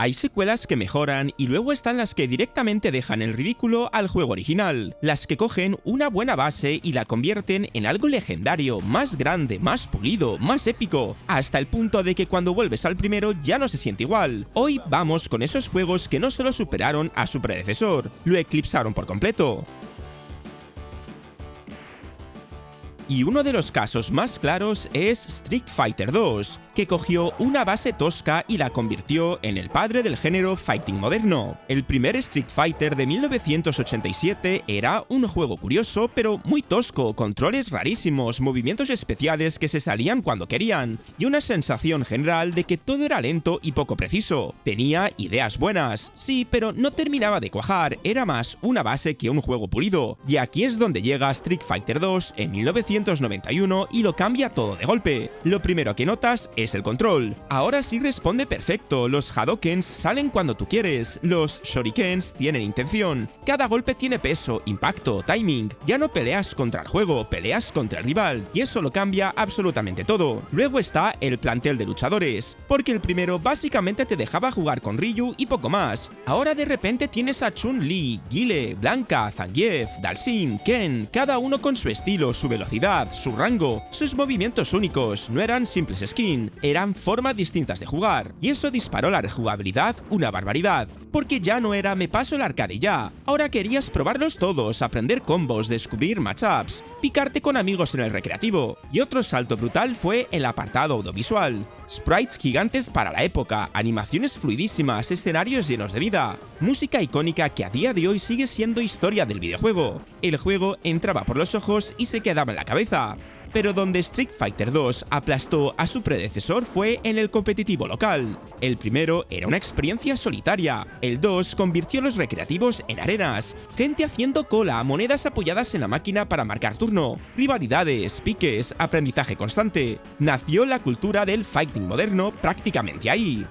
Hay secuelas que mejoran y luego están las que directamente dejan en ridículo al juego original, las que cogen una buena base y la convierten en algo legendario, más grande, más pulido, más épico, hasta el punto de que cuando vuelves al primero ya no se siente igual. Hoy vamos con esos juegos que no solo superaron a su predecesor, lo eclipsaron por completo. Y uno de los casos más claros es Street Fighter 2, que cogió una base tosca y la convirtió en el padre del género fighting moderno. El primer Street Fighter de 1987 era un juego curioso pero muy tosco, controles rarísimos, movimientos especiales que se salían cuando querían, y una sensación general de que todo era lento y poco preciso. Tenía ideas buenas, sí, pero no terminaba de cuajar, era más una base que un juego pulido. Y aquí es donde llega Street Fighter 2 en 1991 y lo cambia todo de golpe. Lo primero que notas es el control. Ahora sí responde perfecto, los Hadokens salen cuando tú quieres, los Shurikens tienen intención, cada golpe tiene peso, impacto, timing. Ya no peleas contra el juego, peleas contra el rival, y eso lo cambia absolutamente todo. Luego está el plantel de luchadores, porque el primero básicamente te dejaba jugar con Ryu y poco más. Ahora de repente tienes a Chun-Li, Guile, Blanka, Zangief, Dalsim, Ken, cada uno con su estilo, su velocidad, su rango, sus movimientos únicos. No eran simples skins, eran formas distintas de jugar, y eso disparó la rejugabilidad una barbaridad, porque ya no era me paso el arcade ya, ahora querías probarlos todos, aprender combos, descubrir matchups, picarte con amigos en el recreativo. Y otro salto brutal fue el apartado audiovisual, sprites gigantes para la época, animaciones fluidísimas, escenarios llenos de vida, música icónica que a día de hoy sigue siendo historia del videojuego. El juego entraba por los ojos y se quedaba en la cabeza. Pero donde Street Fighter 2 aplastó a su predecesor fue en el competitivo local. El primero era una experiencia solitaria, el 2 convirtió los recreativos en arenas, gente haciendo cola, monedas apoyadas en la máquina para marcar turno, rivalidades, piques, aprendizaje constante. Nació la cultura del fighting moderno prácticamente ahí.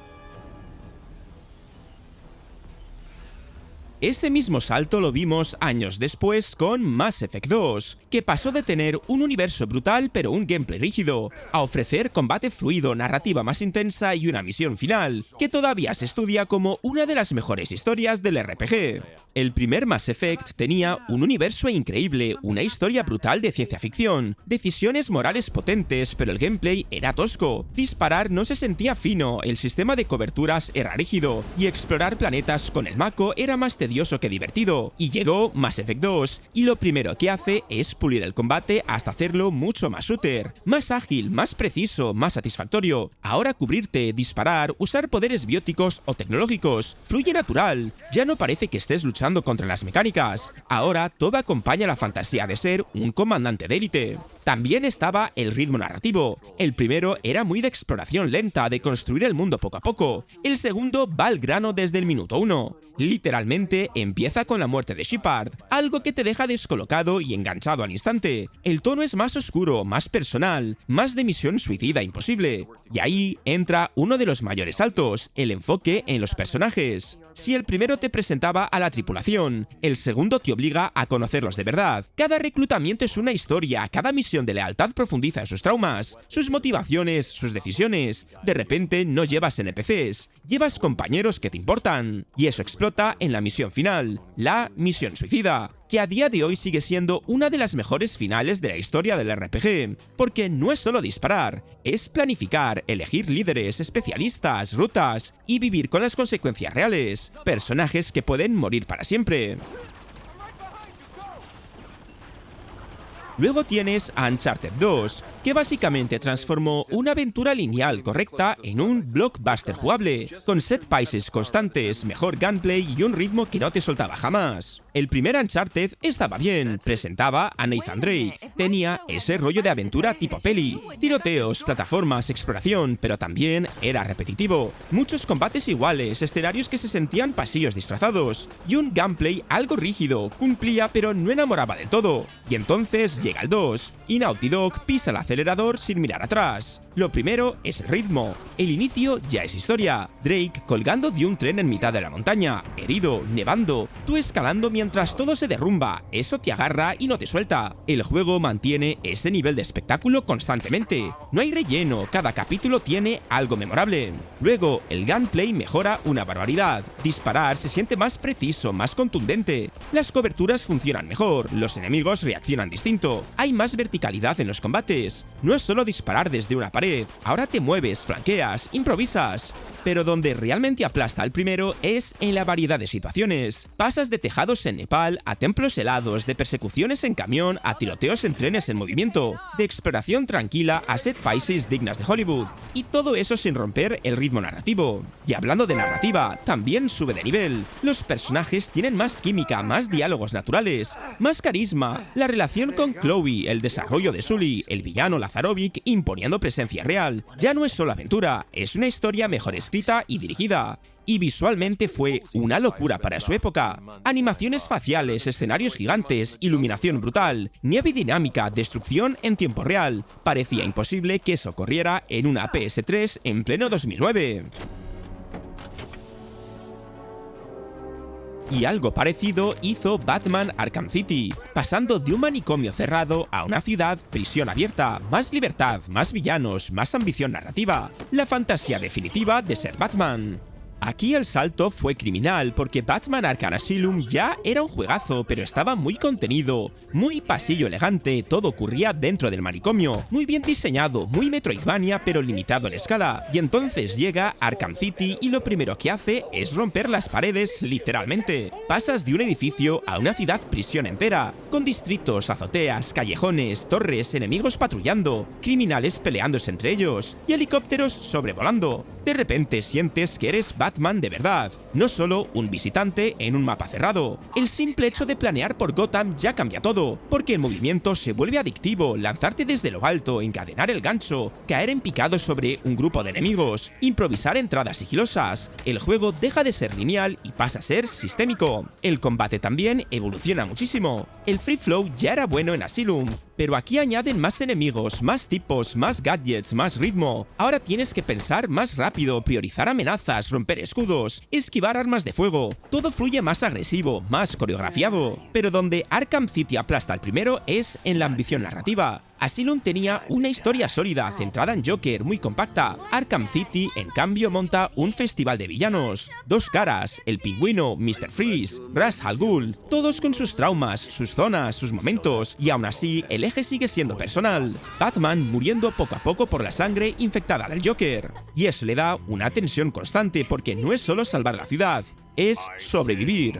Ese mismo salto lo vimos años después con Mass Effect 2, que pasó de tener un universo brutal pero un gameplay rígido, a ofrecer combate fluido, narrativa más intensa y una misión final, que todavía se estudia como una de las mejores historias del RPG. El primer Mass Effect tenía un universo increíble, una historia brutal de ciencia ficción, decisiones morales potentes, pero el gameplay era tosco, disparar no se sentía fino, el sistema de coberturas era rígido, y explorar planetas con el Mako era más tedioso que divertido. Y llegó Mass Effect 2, y lo primero que hace es pulir el combate hasta hacerlo mucho más shooter, más ágil, más preciso, más satisfactorio. Ahora cubrirte, disparar, usar poderes bióticos o tecnológicos, fluye natural, ya no parece que estés luchando contra las mecánicas, ahora todo acompaña la fantasía de ser un comandante de élite. También estaba el ritmo narrativo. El primero era muy de exploración lenta, de construir el mundo poco a poco. El segundo va al grano desde el minuto 1. Literalmente empieza con la muerte de Shepard, algo que te deja descolocado y enganchado al instante. El tono es más oscuro, más personal, más de misión suicida imposible. Y ahí entra uno de los mayores saltos, el enfoque en los personajes. Si el primero te presentaba a la tripulación, el segundo te obliga a conocerlos de verdad. Cada reclutamiento es una historia, cada misión de lealtad profundiza en sus traumas, sus motivaciones, sus decisiones. De repente no llevas NPCs, llevas compañeros que te importan. Y eso explota en la misión final, la misión suicida, que a día de hoy sigue siendo una de las mejores finales de la historia del RPG, porque no es solo disparar, es planificar, elegir líderes, especialistas, rutas y vivir con las consecuencias reales, personajes que pueden morir para siempre. Luego tienes a Uncharted 2, que básicamente transformó una aventura lineal correcta en un blockbuster jugable, con set pieces constantes, mejor gameplay y un ritmo que no te soltaba jamás. El primer Uncharted estaba bien, presentaba a Nathan Drake, tenía ese rollo de aventura tipo peli, tiroteos, plataformas, exploración, pero también era repetitivo, muchos combates iguales, escenarios que se sentían pasillos disfrazados, y un gameplay algo rígido, cumplía pero no enamoraba del todo. Y entonces llega el 2, y Naughty Dog pisa el acelerador sin mirar atrás. Lo primero es el ritmo. El inicio ya es historia. Drake colgando de un tren en mitad de la montaña, herido, nevando, tú escalando mientras todo se derrumba, eso te agarra y no te suelta. El juego mantiene ese nivel de espectáculo constantemente. No hay relleno, cada capítulo tiene algo memorable. Luego, el gameplay mejora una barbaridad. Disparar se siente más preciso, más contundente. Las coberturas funcionan mejor, los enemigos reaccionan distinto. Hay más verticalidad en los combates. No es solo disparar desde una pared, ahora te mueves, flanqueas, improvisas. Pero donde realmente aplasta al primero es en la variedad de situaciones. Pasas de tejados en Nepal a templos helados, de persecuciones en camión a tiroteos en trenes en movimiento, de exploración tranquila a set pieces dignas de Hollywood. Y todo eso sin romper el ritmo narrativo. Y hablando de narrativa, también sube de nivel. Los personajes tienen más química, más diálogos naturales, más carisma. La relación con Chloe, el desarrollo de Sully, el villano Lazarovic imponiendo presencia real. Ya no es solo aventura, es una historia mejor escrita y dirigida. Y visualmente fue una locura para su época. Animaciones faciales, escenarios gigantes, iluminación brutal, nieve dinámica, destrucción en tiempo real. Parecía imposible que eso ocurriera en una PS3 en pleno 2009. Y algo parecido hizo Batman Arkham City, pasando de un manicomio cerrado a una ciudad prisión abierta, más libertad, más villanos, más ambición narrativa, la fantasía definitiva de ser Batman. Aquí el salto fue criminal porque Batman Arkham Asylum ya era un juegazo, pero estaba muy contenido, muy pasillo elegante, todo ocurría dentro del manicomio, muy bien diseñado, muy Metroidvania pero limitado en escala. Y entonces llega Arkham City y lo primero que hace es romper las paredes literalmente. Pasas de un edificio a una ciudad prisión entera, con distritos, azoteas, callejones, torres, enemigos patrullando, criminales peleándose entre ellos y helicópteros sobrevolando. De repente sientes que eres Batman de verdad, no solo un visitante en un mapa cerrado. El simple hecho de planear por Gotham ya cambia todo, porque el movimiento se vuelve adictivo, lanzarte desde lo alto, encadenar el gancho, caer en picado sobre un grupo de enemigos, improvisar entradas sigilosas. El juego deja de ser lineal y pasa a ser sistémico. El combate también evoluciona muchísimo. El free flow ya era bueno en Asylum, pero aquí añaden más enemigos, más tipos, más gadgets, más ritmo. Ahora tienes que pensar más rápido, priorizar amenazas, romper escudos, esquivar armas de fuego. Todo fluye más agresivo, más coreografiado. Pero donde Arkham City aplasta al primero es en la ambición narrativa. Asylum tenía una historia sólida, centrada en Joker, muy compacta. Arkham City, en cambio, monta un festival de villanos. Dos caras, el pingüino, Mr. Freeze, Ra's al Ghul, todos con sus traumas, sus zonas, sus momentos, y aún así, el eje sigue siendo personal. Batman muriendo poco a poco por la sangre infectada del Joker. Y eso le da una tensión constante, porque no es solo salvar la ciudad, es sobrevivir.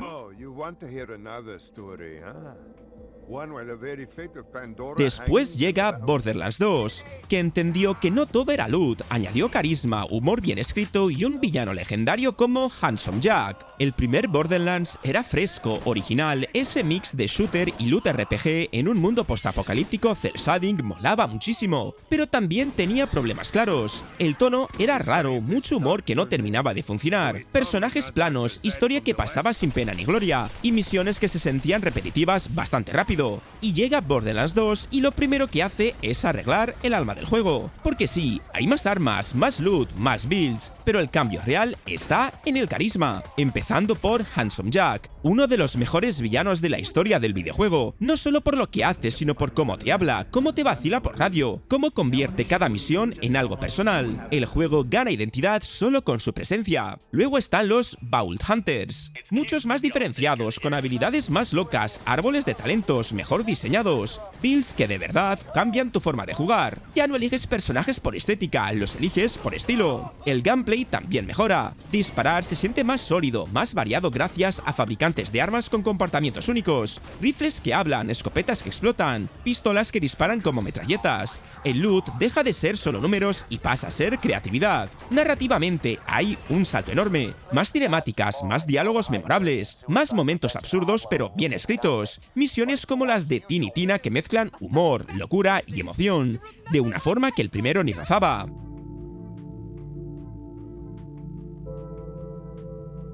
Después llega Borderlands 2, que entendió que no todo era loot, añadió carisma, humor bien escrito y un villano legendario como Handsome Jack. El primer Borderlands era fresco, original, ese mix de shooter y loot RPG en un mundo postapocalíptico cel shading molaba muchísimo, pero también tenía problemas claros. El tono era raro, mucho humor que no terminaba de funcionar, personajes planos, historia que pasaba sin pena ni gloria, y misiones que se sentían repetitivas bastante rápido. Y llega Borderlands 2 y lo primero que hace es arreglar el alma del juego. Porque sí, hay más armas, más loot, más builds, pero el cambio real está en el carisma, empezando por Handsome Jack, uno de los mejores villanos de la historia del videojuego, no solo por lo que hace, sino por cómo te habla, cómo te vacila por radio, cómo convierte cada misión en algo personal. El juego gana identidad solo con su presencia. Luego están los Vault Hunters, muchos más diferenciados, con habilidades más locas, árboles de talentos mejor diseñados, builds que de verdad cambian tu forma de jugar. Ya no eliges personajes por estética, los eliges por estilo. El gameplay también mejora. Disparar se siente más sólido, más variado gracias a fabricantes de armas con comportamientos únicos, rifles que hablan, escopetas que explotan, pistolas que disparan como metralletas. El loot deja de ser solo números y pasa a ser creatividad. Narrativamente hay un salto enorme, más cinemáticas, más diálogos memorables, más momentos absurdos pero bien escritos, misiones como las de Tin y Tina que mezclan humor, locura y emoción, de una forma que el primero ni rozaba.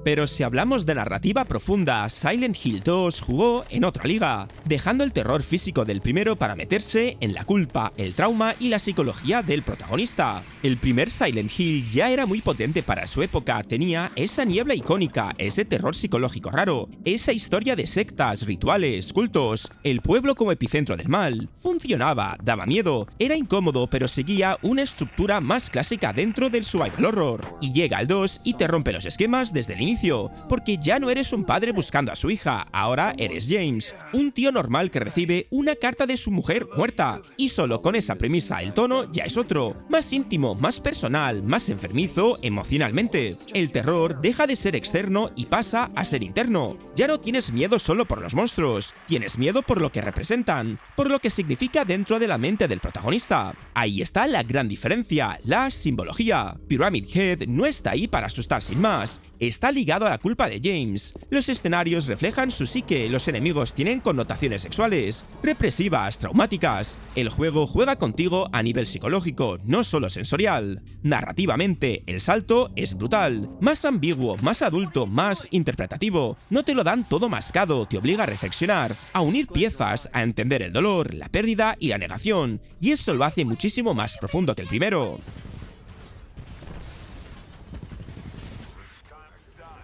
Pero si hablamos de narrativa profunda, Silent Hill 2 jugó en otra liga, dejando el terror físico del primero para meterse en la culpa, el trauma y la psicología del protagonista. El primer Silent Hill ya era muy potente para su época, tenía esa niebla icónica, ese terror psicológico raro, esa historia de sectas, rituales, cultos, el pueblo como epicentro del mal. Funcionaba, daba miedo, era incómodo, pero seguía una estructura más clásica dentro del survival horror. Y llega el 2 y te rompe los esquemas desde el inicio, porque ya no eres un padre buscando a su hija, ahora eres James, un tío normal que recibe una carta de su mujer muerta. Y solo con esa premisa el tono ya es otro, más íntimo, más personal, más enfermizo emocionalmente. El terror deja de ser externo y pasa a ser interno. Ya no tienes miedo solo por los monstruos, tienes miedo por lo que representan, por lo que significa dentro de la mente del protagonista. Ahí está la gran diferencia, la simbología. Pyramid Head no está ahí para asustar sin más, está ligado a la culpa de James. Los escenarios reflejan su psique, los enemigos tienen connotaciones sexuales, represivas, traumáticas. El juego juega contigo a nivel psicológico, no solo sensorial. Narrativamente, el salto es brutal, más ambiguo, más adulto, más interpretativo. No te lo dan todo mascado, te obliga a reflexionar, a unir piezas, a entender el dolor, la pérdida y la negación, y eso lo hace muchísimo más profundo que el primero.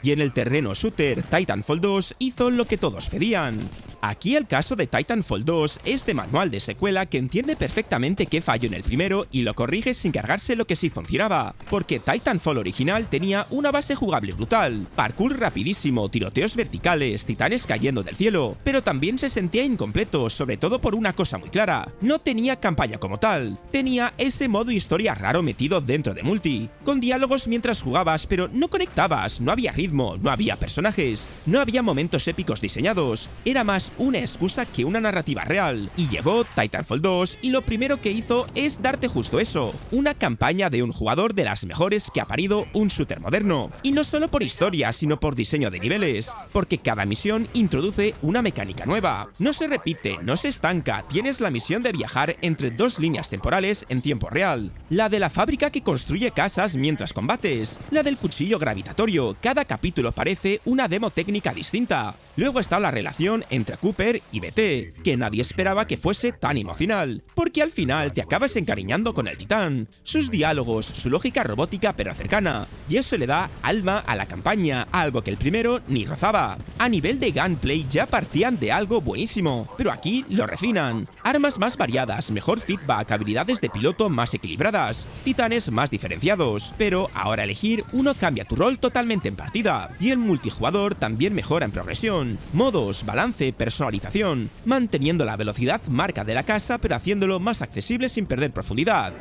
Y en el terreno shooter, Titanfall 2 hizo lo que todos pedían. Aquí el caso de Titanfall 2 es de manual de secuela que entiende perfectamente qué falló en el primero y lo corrige sin cargarse lo que sí funcionaba, porque Titanfall original tenía una base jugable brutal, parkour rapidísimo, tiroteos verticales, titanes cayendo del cielo, pero también se sentía incompleto, sobre todo por una cosa muy clara: no tenía campaña como tal, tenía ese modo historia raro metido dentro de multi, con diálogos mientras jugabas, pero no conectabas, no había ritmo, no había personajes, no había momentos épicos diseñados, era más una excusa que una narrativa real. Y llegó Titanfall 2 y lo primero que hizo es darte justo eso, una campaña de un jugador de las mejores que ha parido un shooter moderno. Y no solo por historia, sino por diseño de niveles, porque cada misión introduce una mecánica nueva. No se repite, no se estanca, tienes la misión de viajar entre dos líneas temporales en tiempo real. La de la fábrica que construye casas mientras combates, la del cuchillo gravitatorio, cada capítulo parece una demo técnica distinta. Luego está la relación entre Cooper y BT, que nadie esperaba que fuese tan emocional, porque al final te acabas encariñando con el titán, sus diálogos, su lógica robótica pero cercana, y eso le da alma a la campaña, algo que el primero ni rozaba. A nivel de gunplay ya partían de algo buenísimo, pero aquí lo refinan. Armas más variadas, mejor feedback, habilidades de piloto más equilibradas, titanes más diferenciados, pero ahora elegir uno cambia tu rol totalmente en partida, y el multijugador también mejora en progresión, modos, balance, personalización, manteniendo la velocidad marca de la casa pero haciéndolo más accesible sin perder profundidad.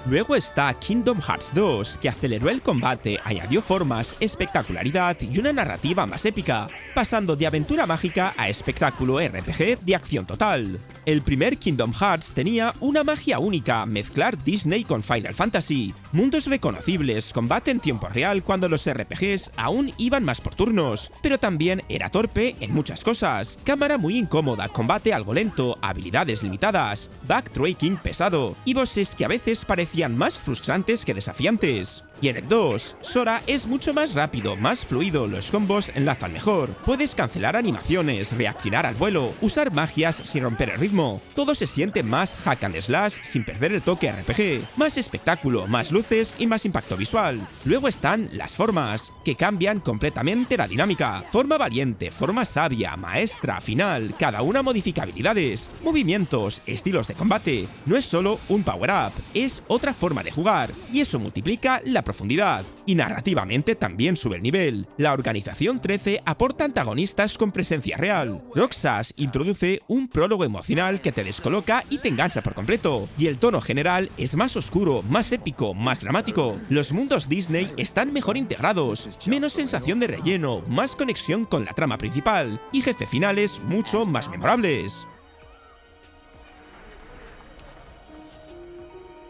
Luego está Kingdom Hearts 2, que aceleró el combate, añadió formas, espectacularidad y una narrativa más épica, pasando de aventura mágica a espectáculo RPG de acción total. El primer Kingdom Hearts tenía una magia única, mezclar Disney con Final Fantasy, mundos reconocibles, combate en tiempo real cuando los RPGs aún iban más por turnos, pero también era torpe en muchas cosas, cámara muy incómoda, combate algo lento, habilidades limitadas, backtracking pesado y bosses que a veces parecían más frustrantes que desafiantes. Y en el 2, Sora es mucho más rápido, más fluido, los combos enlazan mejor, puedes cancelar animaciones, reaccionar al vuelo, usar magias sin romper el ritmo, todo se siente más hack and slash sin perder el toque RPG, más espectáculo, más luces y más impacto visual. Luego están las formas, que cambian completamente la dinámica, forma valiente, forma sabia, maestra, final, cada una modifica habilidades, movimientos, estilos de combate, no es solo un power-up, es otra forma de jugar, y eso multiplica la profundidad, y narrativamente también sube el nivel. La Organización 13 aporta antagonistas con presencia real. Roxas introduce un prólogo emocional que te descoloca y te engancha por completo, y el tono general es más oscuro, más épico, más dramático. Los mundos Disney están mejor integrados, menos sensación de relleno, más conexión con la trama principal, y jefes finales mucho más memorables.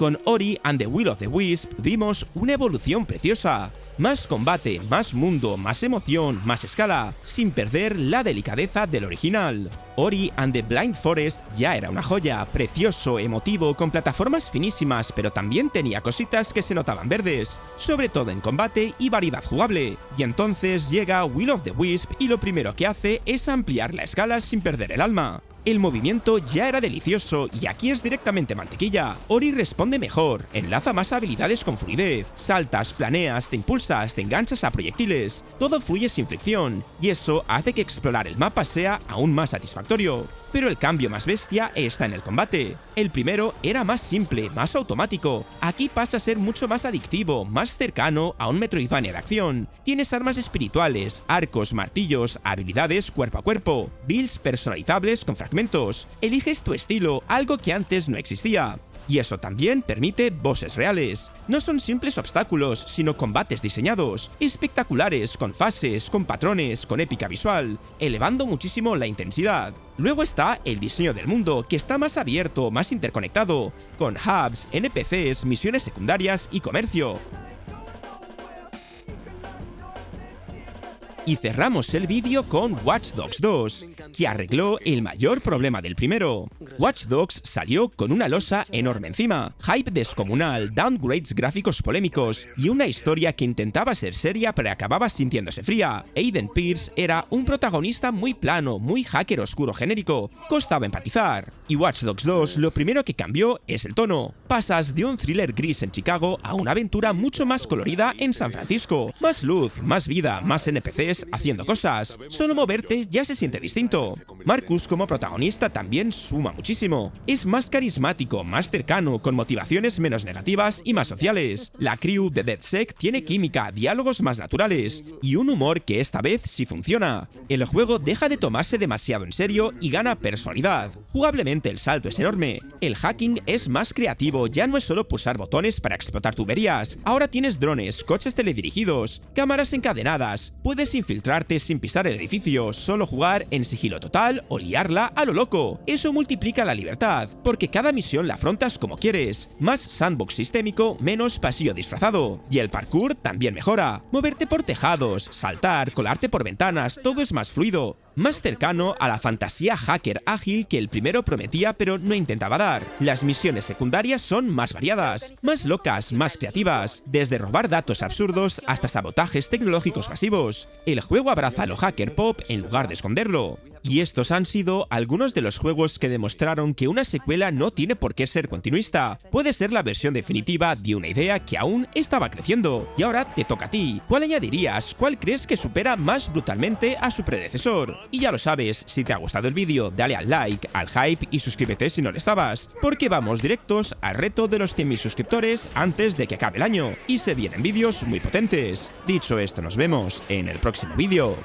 Con Ori and the Will of the Wisp vimos una evolución preciosa. Más combate, más mundo, más emoción, más escala, sin perder la delicadeza del original. Ori and the Blind Forest ya era una joya, precioso, emotivo, con plataformas finísimas, pero también tenía cositas que se notaban verdes, sobre todo en combate y variedad jugable. Y entonces llega Will of the Wisp y lo primero que hace es ampliar la escala sin perder el alma. El movimiento ya era delicioso y aquí es directamente mantequilla. Ori responde mejor, enlaza más habilidades con fluidez, saltas, planeas, te impulsas, te enganchas a proyectiles, todo fluye sin fricción, y eso hace que explorar el mapa sea aún más satisfactorio. Pero el cambio más bestia está en el combate. El primero era más simple, más automático. Aquí pasa a ser mucho más adictivo, más cercano a un Metroidvania de acción. Tienes armas espirituales, arcos, martillos, habilidades cuerpo a cuerpo, builds personalizables con fragmentos. Eliges tu estilo, algo que antes no existía. Y eso también permite bosses reales. No son simples obstáculos, sino combates diseñados, espectaculares, con fases, con patrones, con épica visual, elevando muchísimo la intensidad. Luego está el diseño del mundo, que está más abierto, más interconectado, con hubs, NPCs, misiones secundarias y comercio. Y cerramos el vídeo con Watch Dogs 2, que arregló el mayor problema del primero. Watch Dogs salió con una losa enorme encima, hype descomunal, downgrades gráficos polémicos y una historia que intentaba ser seria pero acababa sintiéndose fría. Aiden Pearce era un protagonista muy plano, muy hacker oscuro genérico, costaba empatizar. Y Watch Dogs 2 lo primero que cambió es el tono. Pasas de un thriller gris en Chicago a una aventura mucho más colorida en San Francisco. Más luz, más vida, más NPCs haciendo cosas. Solo moverte ya se siente distinto. Marcus como protagonista también suma muchísimo. Es más carismático, más cercano, con motivaciones menos negativas y más sociales. La crew de DedSec tiene química, diálogos más naturales y un humor que esta vez sí funciona. El juego deja de tomarse demasiado en serio y gana personalidad. Jugablemente el salto es enorme. El hacking es más creativo, ya no es solo pulsar botones para explotar tuberías. Ahora tienes drones, coches teledirigidos, cámaras encadenadas, puedes infiltrarte sin pisar el edificio, solo jugar en sigilo total o liarla a lo loco. Eso multiplica la libertad, porque cada misión la afrontas como quieres. Más sandbox sistémico, menos pasillo disfrazado. Y el parkour también mejora. Moverte por tejados, saltar, colarte por ventanas, todo es más fluido. Más cercano a la fantasía hacker ágil que el primero prometía pero no intentaba dar. Las misiones secundarias son más variadas, más locas, más creativas, desde robar datos absurdos hasta sabotajes tecnológicos masivos. El juego abraza lo hacker pop en lugar de esconderlo. Y estos han sido algunos de los juegos que demostraron que una secuela no tiene por qué ser continuista. Puede ser la versión definitiva de una idea que aún estaba creciendo. Y ahora te toca a ti. ¿Cuál añadirías? ¿Cuál crees que supera más brutalmente a su predecesor? Y ya lo sabes, si te ha gustado el vídeo, dale al like, al hype y suscríbete si no lo estabas, porque vamos directos al reto de los 100.000 suscriptores antes de que acabe el año. Y se vienen vídeos muy potentes. Dicho esto, nos vemos en el próximo vídeo.